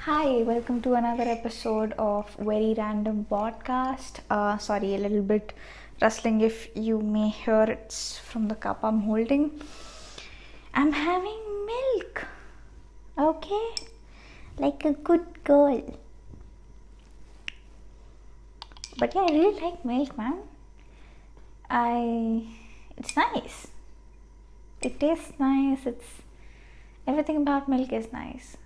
Hi, welcome to another episode of Very Random Podcast. Sorry, a little bit rustling if you may hear it's from the cup I'm holding. I'm having milk, okay? Like a good girl. But yeah, I really like milk, man. It's nice. It tastes nice. Everything about milk is nice.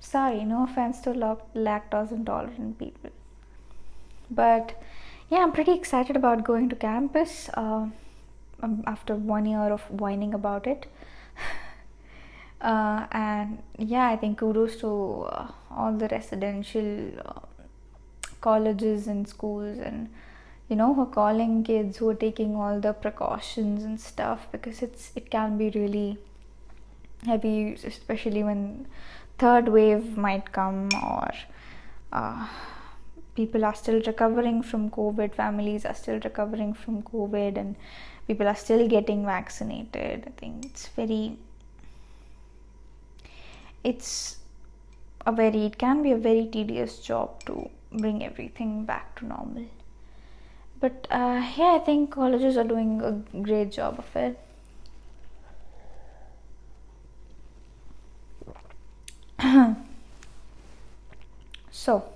Sorry, no offense to lactose intolerant people. But yeah, I'm pretty excited about going to campus after 1 year of whining about it. And yeah, I think kudos to all the residential colleges and schools and who are calling kids, who are taking all the precautions and stuff, because it can be really heavy, especially when third wave might come, or people are still recovering from COVID, families are still recovering from COVID, and people are still getting vaccinated. I think it can be a very tedious job to bring everything back to normal. But yeah, I think colleges are doing a great job of it. So,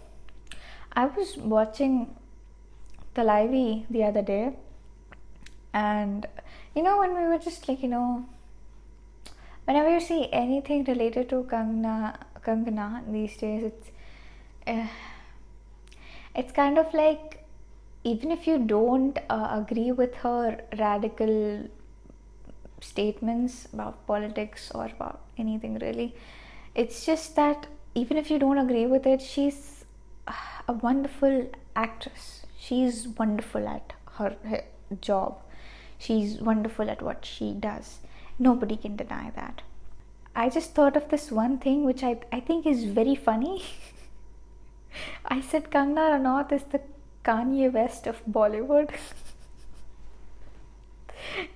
I was watching the live the other day, and when we were just whenever you see anything related to Kangana these days, it's kind of like, even if you don't agree with her radical statements about politics or about anything really, it's just that even if you don't agree with it, she's a wonderful actress. She's wonderful at her job. She's wonderful at what she does. Nobody can deny that. I just thought of this one thing which I think is very funny. I said Kangana Ranaut is the Kanye West of Bollywood.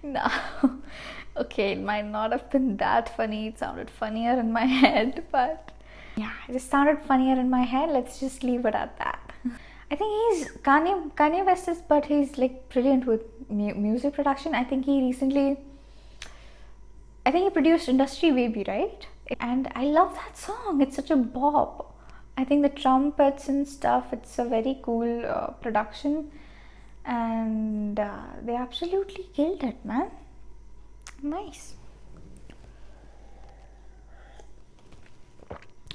No. Okay, it might not have been that funny. It sounded funnier in my head, but yeah, it just sounded funnier in my head. Let's just leave it at that. I think Kanye West is, but he's like brilliant with music production. I think he produced Industry Baby, right? And I love that song. It's such a bop. I think the trumpets and stuff, it's a very cool production, and they absolutely killed it, man. Nice.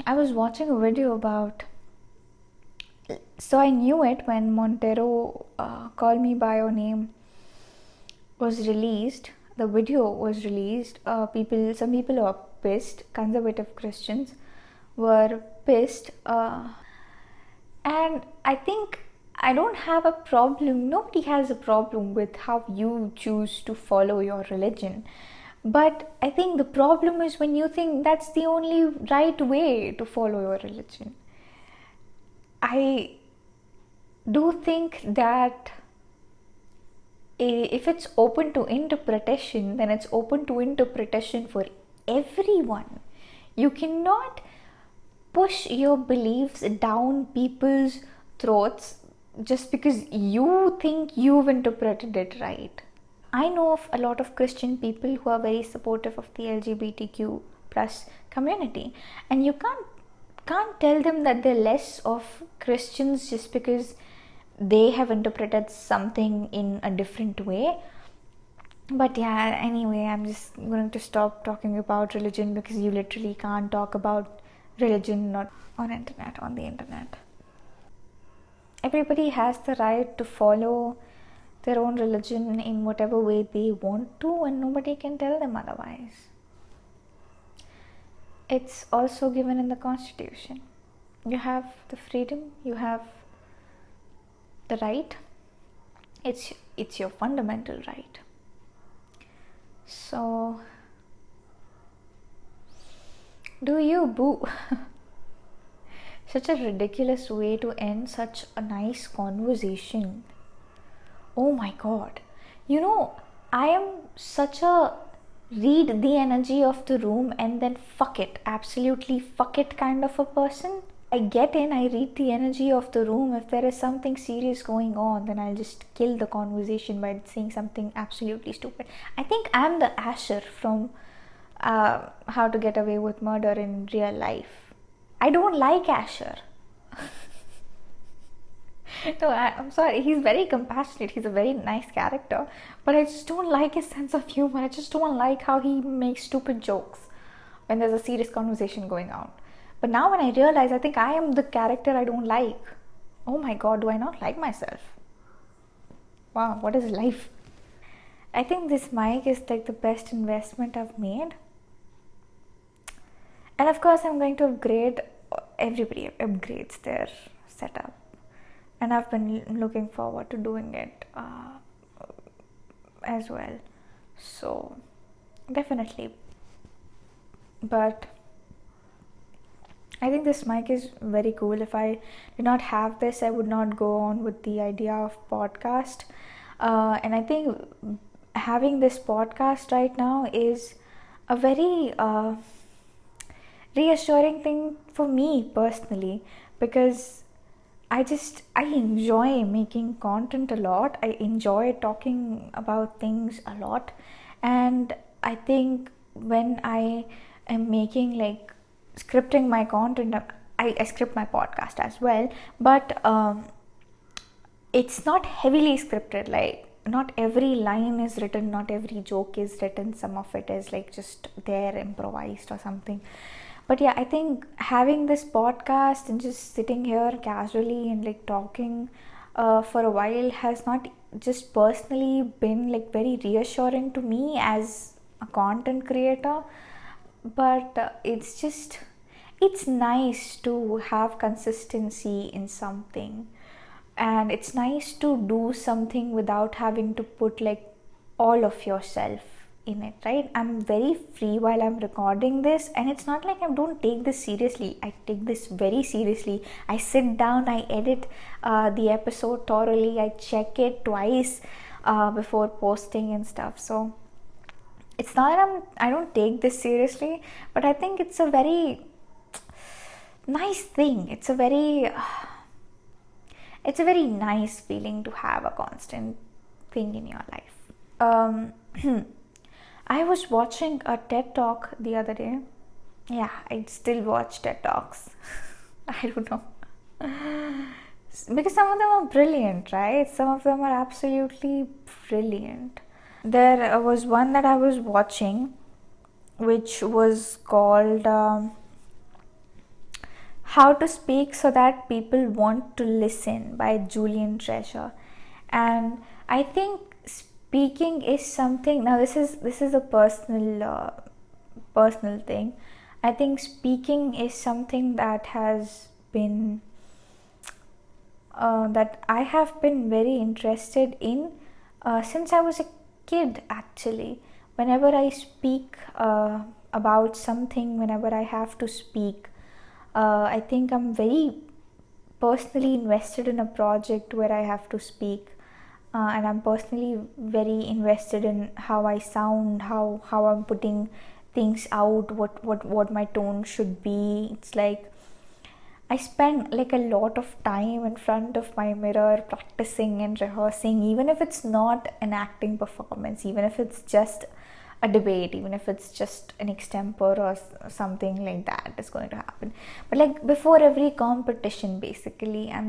I was watching a video about, so I knew it when Montero Call Me By Your Name was released. The video was released. Some people were pissed. Conservative Christians were pissed, and I think I don't have a problem. Nobody has a problem with how you choose to follow your religion. But I think the problem is when you think that's the only right way to follow your religion. I do think that if it's open to interpretation, then it's open to interpretation for everyone. You cannot push your beliefs down people's throats just because you think you've interpreted it right. I know of a lot of Christian people who are very supportive of the LGBTQ plus community, and you can't tell them that they're less of Christians just because they have interpreted something in a different way. But yeah, anyway, I'm just going to stop talking about religion, because you literally can't talk about religion not on the internet. Everybody has the right to follow their own religion in whatever way they want to, and nobody can tell them otherwise. It's also given in the Constitution. You have the freedom, you have the right. It's your fundamental right. So do you, boo. Such a ridiculous way to end such a nice conversation. Oh my god. I am such a read the energy of the room and then fuck it, absolutely fuck it kind of a person. I get in, I read the energy of the room. If there is something serious going on, then I'll just kill the conversation by saying something absolutely stupid. I think I'm the Asher from How to Get Away with Murder in real life. I don't like Asher. No, I'm sorry. He's very compassionate. He's a very nice character. But I just don't like his sense of humor. I just don't like how he makes stupid jokes when there's a serious conversation going on. But now when I realize, I think I am the character I don't like. Oh my god, do I not like myself? Wow, what is life? I think this mic is like the best investment I've made. And of course, I'm going to upgrade. Everybody upgrades their setup. And I've been looking forward to doing it as well. So, definitely. But I think this mic is very cool. If I did not have this, I would not go on with the idea of podcast. And I think having this podcast right now is a very reassuring thing for me personally, because I enjoy making content a lot. I enjoy talking about things a lot. And I think when I am making scripting my content, I script my podcast as well, but it's not heavily scripted. Like, not every line is written, not every joke is written. Some of it is just there improvised or something. But yeah, I think having this podcast and just sitting here casually and talking for a while has not just personally been very reassuring to me as a content creator, but it's nice to have consistency in something, and it's nice to do something without having to put all of yourself in it, right? I'm very free while I'm recording this, and it's not like I don't take this seriously. I take this very seriously. I sit down, I edit the episode thoroughly, I check it twice before posting and stuff. So it's not that I don't take this seriously, but I think it's a very nice thing. It's a very nice feeling to have a constant thing in your life. I was watching a TED Talk the other day. Yeah, I still watch TED Talks. I don't know. Because some of them are brilliant, right? Some of them are absolutely brilliant. There was one that I was watching, which was called How to Speak So That People Want to Listen by Julian. And I think speaking is something. Now this is a personal thing. I think speaking is something that has been that I have been very interested in since I was a kid. Actually, whenever I speak about something, whenever I have to speak, I think I'm very personally invested in a project where I have to speak. And I'm personally very invested in how I sound, how I'm putting things out, what my tone should be. It's I spend a lot of time in front of my mirror practicing and rehearsing, even if it's not an acting performance, even if it's just a debate, even if it's just an extempore or something like that is going to happen. But before every competition, basically, I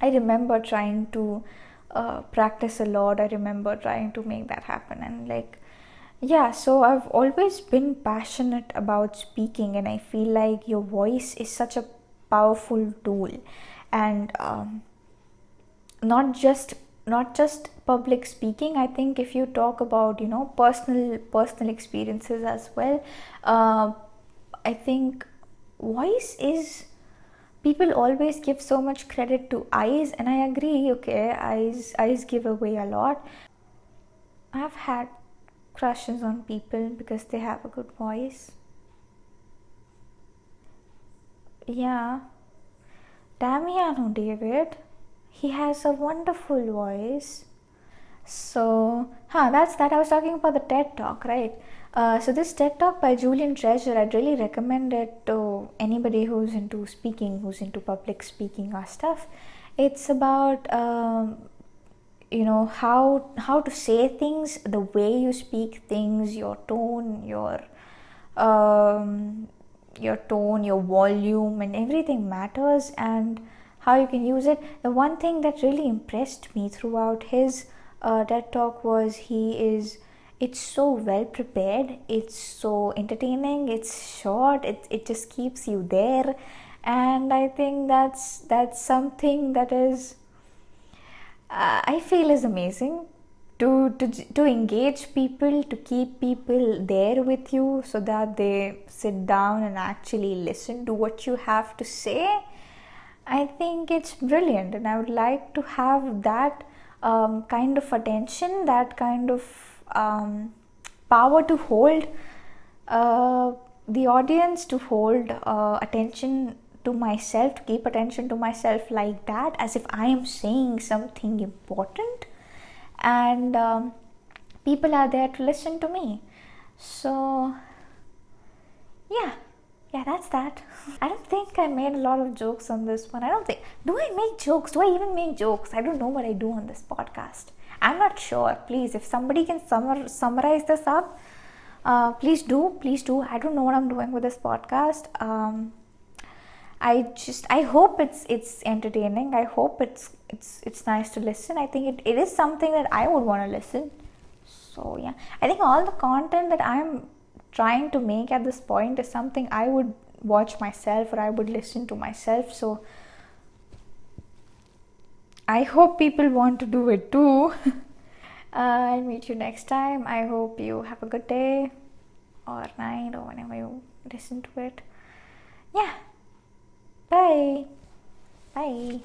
remember trying to practice a lot. I remember trying to make that happen. And so I've always been passionate about speaking, and I feel like your voice is such a powerful tool. And not just public speaking. I think if you talk about personal experiences as well, I think voice is, people always give so much credit to eyes, and I agree. Okay, eyes give away a lot. I've had crushes on people because they have a good voice. Yeah, Damiano David, he has a wonderful voice. So that's that. I was talking about the TED Talk, right? So this TED Talk by Julian, I'd really recommend it to anybody who's into speaking, who's into public speaking or stuff. It's about how to say things, the way you speak things, your tone, your volume, and everything matters, and how you can use it. The one thing that really impressed me throughout his TED Talk was it's so well prepared, it's so entertaining, it's short, it just keeps you there, and I think that's something that is I feel is amazing to engage people, to keep people there with you so that they sit down and actually listen to what you have to say. I think it's brilliant, and I would like to have that kind of attention, that kind of power to hold the audience, to hold attention to myself, to keep attention to myself like that, as if I am saying something important, and people are there to listen to me. So yeah, that's that. I don't think I made a lot of jokes on this one. I don't think. Do I make jokes? Do I even make jokes? I don't know what I do on this podcast. I'm not sure. Please, if somebody can summarize this up, please do. Please do. I don't know what I'm doing with this podcast. I hope it's entertaining. I hope it's nice to listen. I think it is something that I would want to listen. So yeah, I think all the content that I'm trying to make at this point is something I would watch myself, or I would listen to myself. So I hope people want to do it too. I'll meet you next time. I hope you have a good day or night or whenever you listen to it. Yeah. Bye. Bye.